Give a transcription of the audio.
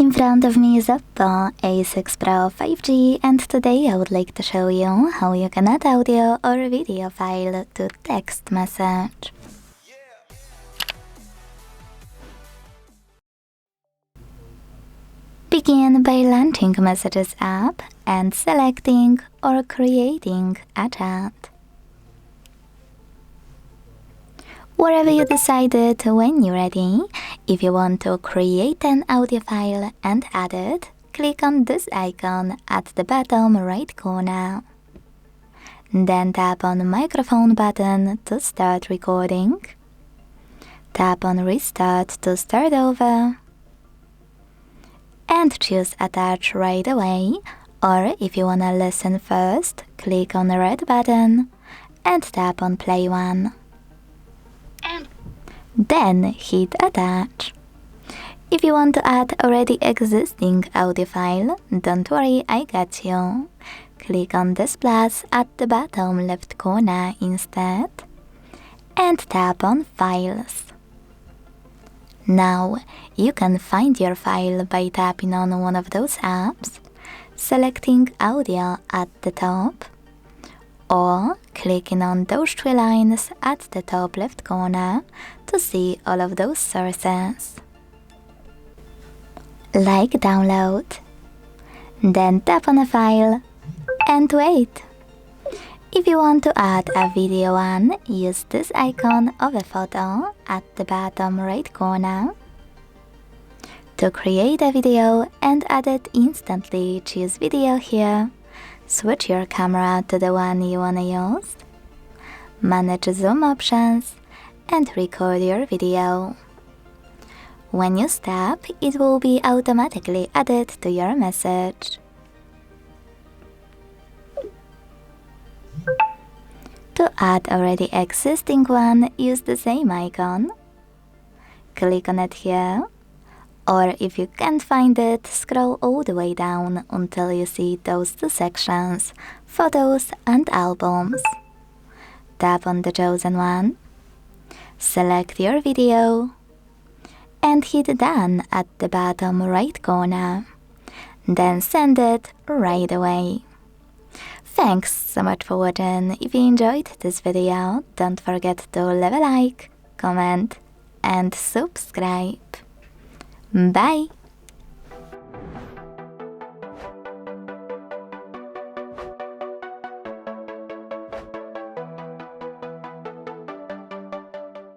In front of me is OPPO A6 Pro 5G, and today I would like to show you how you can add audio or video file to text message. Begin by launching Messages app and selecting or creating a chat. Wherever you decided when you're ready, if you want to create an audio file and add it, click on this icon at the bottom right corner. Then tap on the microphone button to start recording. Tap on Restart to start over. And choose Attach right away, or if you wanna listen first, click on the red button and tap on Play 1. Then hit Attach. If you want to add already existing audio file, don't worry, I got you. Click on this plus at the bottom left corner instead and tap on Files. Now you can find your file by tapping on one of those apps, selecting Audio at the top, or clicking on those three lines at the top left corner to see all of those sources. Like Download, then tap on a file and wait. If you want to add a video one, use this icon of a photo at the bottom right corner. To create a video and add it instantly, choose Video here. Switch your camera to the one you wanna use, manage zoom options, and record your video. When you stop, it will be automatically added to your message. To add already existing one, use the same icon. Click on it here. Or if you can't find it, scroll all the way down until you see those two sections, Photos and Albums. Tap on the chosen one, select your video, and hit Done at the bottom right corner. Then send it right away. Thanks so much for watching. If you enjoyed this video, don't forget to leave a like, comment, and subscribe. Bye!